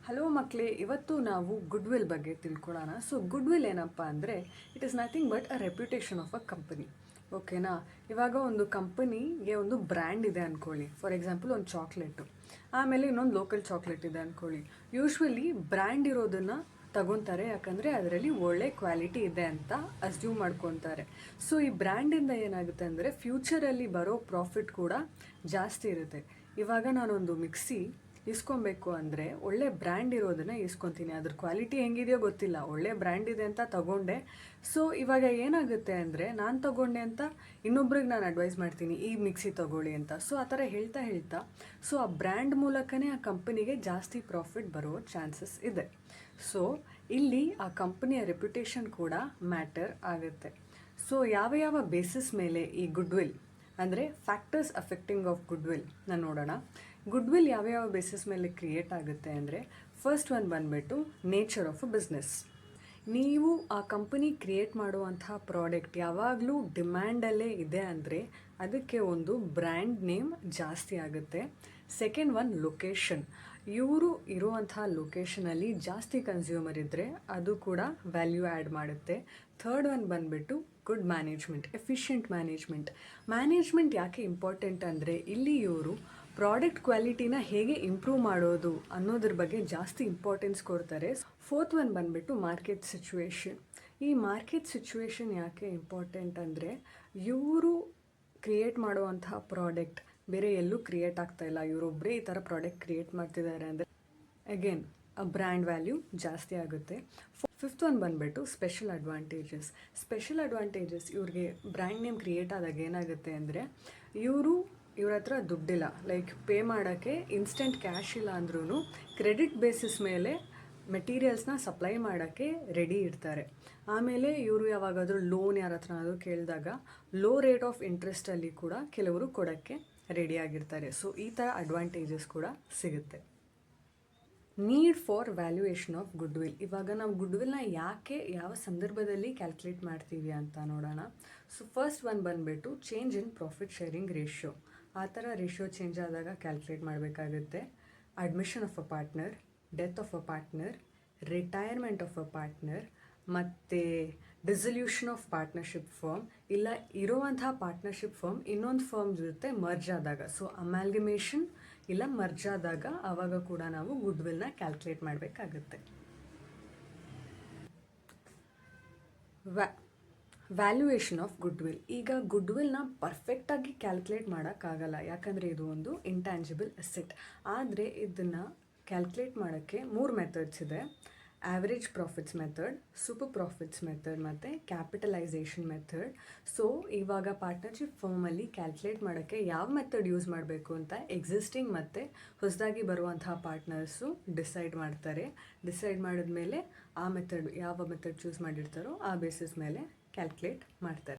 Hello ಮಕ್ಕಳೇ, ಇವತ್ತು ನಾವು ಗುಡ್ವಿಲ್ ಬಗ್ಗೆ ತಿಳ್ಕೊಳ್ಳೋಣ. ಸೊ ಗುಡ್ವಿಲ್ ಏನಪ್ಪ ಅಂದರೆ it is nothing but a reputation of a company. ಓಕೆನಾ? ಇವಾಗ ಒಂದು ಕಂಪನಿಗೆ ಒಂದು ಬ್ರ್ಯಾಂಡ್ ಇದೆ ಅಂದ್ಕೊಳ್ಳಿ. ಫಾರ್ ಎಕ್ಸಾಂಪಲ್ ಒಂದು ಚಾಕ್ಲೇಟು, ಆಮೇಲೆ ಇನ್ನೊಂದು ಲೋಕಲ್ ಚಾಕ್ಲೇಟ್ ಇದೆ ಅಂದ್ಕೊಳ್ಳಿ. ಯೂಶ್ವಲಿ ಬ್ರ್ಯಾಂಡ್ ಇರೋದನ್ನು ತಗೊತಾರೆ, ಯಾಕಂದರೆ ಅದರಲ್ಲಿ ಒಳ್ಳೆ ಕ್ವಾಲಿಟಿ ಇದೆ ಅಂತ ಅಸ್ಯೂಮ್ ಮಾಡ್ಕೊತಾರೆ. ಸೊ ಈ ಬ್ರ್ಯಾಂಡಿಂದ ಏನಾಗುತ್ತೆ ಅಂದರೆ ಫ್ಯೂಚರಲ್ಲಿ ಬರೋ ಪ್ರಾಫಿಟ್ ಕೂಡ ಜಾಸ್ತಿ ಇರುತ್ತೆ. ಇವಾಗ ನಾನೊಂದು ಮಿಕ್ಸಿ ಇಸ್ಕೊಬೇಕು ಅಂದರೆ ಒಳ್ಳೆ ಬ್ರ್ಯಾಂಡ್ ಇರೋದನ್ನು ಇಸ್ಕೊತೀನಿ. ಅದ್ರ ಕ್ವಾಲಿಟಿ ಹೆಂಗಿದೆಯೋ ಗೊತ್ತಿಲ್ಲ, ಒಳ್ಳೆ ಬ್ರ್ಯಾಂಡ್ ಇದೆ ಅಂತ ತಗೊಂಡೆ. ಸೊ ಇವಾಗ ಏನಾಗುತ್ತೆ ಅಂದರೆ ನಾನು ತಗೊಂಡೆ ಅಂತ ಇನ್ನೊಬ್ರಿಗೆ ನಾನು ಅಡ್ವೈಸ್ ಮಾಡ್ತೀನಿ ಈ ಮಿಕ್ಸಿ ತಗೊಳ್ಳಿ ಅಂತ. ಸೊ ಆ ಥರ ಹೇಳ್ತಾ ಹೇಳ್ತಾ ಸೊ ಆ ಬ್ರ್ಯಾಂಡ್ ಮೂಲಕನೇ ಆ ಕಂಪನಿಗೆ ಜಾಸ್ತಿ ಪ್ರಾಫಿಟ್ ಬರೋ ಚಾನ್ಸಸ್ ಇದೆ. ಸೊ ಇಲ್ಲಿ ಆ ಕಂಪನಿಯ ರೆಪ್ಯುಟೇಷನ್ ಕೂಡ ಮ್ಯಾಟರ್ ಆಗುತ್ತೆ. ಸೊ ಯಾವ ಯಾವ ಬೇಸಿಸ್ ಮೇಲೆ ಈ ಗುಡ್ವಿಲ್ ಅಂದರೆ ಫ್ಯಾಕ್ಟರ್ಸ್ ಅಫೆಕ್ಟಿಂಗ್ ಆಫ್ ಗುಡ್ವಿಲ್ ನಾನು ನೋಡೋಣ. ಗುಡ್ವಿಲ್ ಯಾವ ಬೇಸಿಸ್ ಮೇಲೆ ಕ್ರಿಯೇಟ್ ಆಗುತ್ತೆ ಅಂದರೆ ಫಸ್ಟ್ ಒನ್ ಬಂದುಬಿಟ್ಟು ನೇಚರ್ ಆಫ್ ಅ ಬಿಸ್ನೆಸ್. ನೀವು ಆ ಕಂಪನಿ ಕ್ರಿಯೇಟ್ ಮಾಡುವಂತಹ ಪ್ರಾಡಕ್ಟ್ ಯಾವಾಗಲೂ ಡಿಮ್ಯಾಂಡಲ್ಲೇ ಇದೆ ಅಂದರೆ ಅದಕ್ಕೆ ಒಂದು ಬ್ರ್ಯಾಂಡ್ ನೇಮ್ ಜಾಸ್ತಿ ಆಗುತ್ತೆ. Second one location. ಇವರು ಇರುವಂತಹ ಲೊಕೇಶನಲ್ಲಿ ಜಾಸ್ತಿ ಕನ್ಸ್ಯೂಮರ್ ಇದ್ದರೆ ಅದು ಕೂಡ ವ್ಯಾಲ್ಯೂ ಆ್ಯಡ್ ಮಾಡುತ್ತೆ. ಥರ್ಡ್ ಒನ್ ಬಂದುಬಿಟ್ಟು ಗುಡ್ ಮ್ಯಾನೇಜ್ಮೆಂಟ್, ಎಫಿಷಿಯೆಂಟ್ ಮ್ಯಾನೇಜ್ಮೆಂಟ್ ಯಾಕೆ ಇಂಪಾರ್ಟೆಂಟ್ ಅಂದರೆ ಇಲ್ಲಿ ಇವರು ಪ್ರಾಡಕ್ಟ್ ಕ್ವಾಲಿಟಿನ ಹೇಗೆ ಇಂಪ್ರೂವ್ ಮಾಡೋದು ಅನ್ನೋದ್ರ ಬಗ್ಗೆ ಜಾಸ್ತಿ ಇಂಪಾರ್ಟೆನ್ಸ್ ಕೊಡ್ತಾರೆ. ಫೋರ್ತ್ ಒನ್ ಬಂದುಬಿಟ್ಟು ಮಾರ್ಕೆಟ್ ಸಿಚುವೇಶನ್. ಈ ಮಾರ್ಕೆಟ್ ಸಿಚುವೇಶನ್ ಯಾಕೆ ಇಂಪಾರ್ಟೆಂಟ್ ಅಂದರೆ ಇವರು ಕ್ರಿಯೇಟ್ ಮಾಡುವಂತಹ ಪ್ರಾಡಕ್ಟ್ ಬೇರೆ ಎಲ್ಲೂ ಕ್ರಿಯೇಟ್ ಆಗ್ತಾಯಿಲ್ಲ, ಇವರೊಬ್ಬರೇ ಈ ಥರ ಪ್ರಾಡಕ್ಟ್ ಕ್ರಿಯೇಟ್ ಮಾಡ್ತಿದ್ದಾರೆ ಅಂದರೆ ಅಗೇನ್ ಆ ಬ್ರ್ಯಾಂಡ್ ವ್ಯಾಲ್ಯೂ ಜಾಸ್ತಿ ಆಗುತ್ತೆ. ಫಿಫ್ತ್ ಒನ್ ಬಂದುಬಿಟ್ಟು ಸ್ಪೆಷಲ್ ಅಡ್ವಾಂಟೇಜಸ್. ಇವ್ರಿಗೆ ಬ್ರ್ಯಾಂಡ್ ನೇಮ್ ಕ್ರಿಯೇಟ್ ಆದಾಗ ಏನಾಗುತ್ತೆ ಅಂದರೆ ಇವ್ರ ಹತ್ರ ದುಡ್ಡಿಲ್ಲ, ಲೈಕ್ ಪೇ ಮಾಡೋಕ್ಕೆ ಇನ್ಸ್ಟೆಂಟ್ ಕ್ಯಾಶ್ ಇಲ್ಲ ಅಂದ್ರೂ ಕ್ರೆಡಿಟ್ ಬೇಸಿಸ್ ಮೇಲೆ ಮೆಟೀರಿಯಲ್ಸ್ನ ಸಪ್ಲೈ ಮಾಡೋಕ್ಕೆ ರೆಡಿ ಇರ್ತಾರೆ. ಆಮೇಲೆ ಇವರು ಯಾವಾಗಾದರೂ ಲೋನ್ ಯಾರ ಹತ್ರನಾದರೂ ಕೇಳಿದಾಗ ಲೋ ರೇಟ್ ಆಫ್ ಇಂಟ್ರೆಸ್ಟಲ್ಲಿ ಕೂಡ ಕೆಲವರು ಕೊಡೋಕ್ಕೆ ರೆಡಿಯಾಗಿರ್ತಾರೆ. ಸೊ ಈ ಥರ ಅಡ್ವಾಂಟೇಜಸ್ ಕೂಡ ಸಿಗುತ್ತೆ. Need for valuation of goodwill. ಇವಾಗ ನಾವು ಗುಡ್ವಿಲ್ನ ಯಾಕೆ ಯಾವ ಸಂದರ್ಭದಲ್ಲಿ ಕ್ಯಾಲ್ಕುಲೇಟ್ ಮಾಡ್ತೀವಿ ಅಂತ ನೋಡೋಣ. ಸೊ ಫಸ್ಟ್ ಒನ್ ಬಂದುಬಿಟ್ಟು change in profit sharing ratio. ಆ ಥರ ರೇಷಿಯೋ ಚೇಂಜ್ ಆದಾಗ ಕ್ಯಾಲ್ಕುಲೇಟ್ ಮಾಡಬೇಕಾಗುತ್ತೆ. Admission of a partner, death of a partner, retirement of a partner, ಮತ್ತು ಡಿಸಲ್ಯೂಷನ್ ಆಫ್ ಪಾರ್ಟ್ನರ್ಶಿಪ್ ಫರ್ಮ್, ಇಲ್ಲ ಇರುವಂತಹ ಪಾರ್ಟ್ನರ್ಶಿಪ್ ಫರ್ಮ್ ಇನ್ನೊಂದು ಫರ್ಮ್ ಜೊತೆ ಮರ್ಜ್ ಆದಾಗ. ಸೊ ಅಮ್ಯಾಲ್ಗಮೇಷನ್ ಇಲ್ಲ ಮರ್ಜ್ ಆದಾಗ ಆವಾಗ ಕೂಡ ನಾವು ಗುಡ್ವಿಲ್ನ ಕ್ಯಾಲ್ಕುಲೇಟ್ ಮಾಡಬೇಕಾಗುತ್ತೆ. Valuation of goodwill. ಈಗ ಗುಡ್ವಿಲ್ನ ಪರ್ಫೆಕ್ಟಾಗಿ ಕ್ಯಾಲ್ಕುಲೇಟ್ ಮಾಡೋಕ್ಕಾಗಲ್ಲ, ಯಾಕಂದರೆ ಇದು ಒಂದು ಇಂಟ್ಯಾಂಜಿಬಲ್ ಅಸೆಟ್. ಆದರೆ ಇದನ್ನು ಕ್ಯಾಲ್ಕುಲೇಟ್ ಮಾಡೋಕ್ಕೆ 3 ಮೆಥಡ್ಸ್ ಇದೆ. Average profits method, super profits method ಮತ್ತು ಕ್ಯಾಪಿಟಲೈಸೇಷನ್ ಮೆಥಡ್. ಸೊ ಇವಾಗ ಪಾರ್ಟ್ನರ್ಶಿಪ್ ಫರ್ಮಲ್ಲಿ ಕ್ಯಾಲ್ಕುಲೇಟ್ ಮಾಡೋಕ್ಕೆ ಯಾವ ಮೆಥಡ್ ಯೂಸ್ ಮಾಡಬೇಕು ಅಂತ ಎಕ್ಸಿಸ್ಟಿಂಗ್ ಮತ್ತು ಹೊಸದಾಗಿ ಬರುವಂತಹ ಪಾರ್ಟ್ನರ್ಸು ಡಿಸೈಡ್ ಮಾಡಿದ್ಮೇಲೆ ಆ ಮೆಥಡ್ ಯಾವ ಮೆಥಡ್ ಚೂಸ್ ಮಾಡಿರ್ತಾರೋ ಆ ಬೇಸಿಸ್ ಮೇಲೆ ಕ್ಯಾಲ್ಕುಲೇಟ್ ಮಾಡ್ತಾರೆ.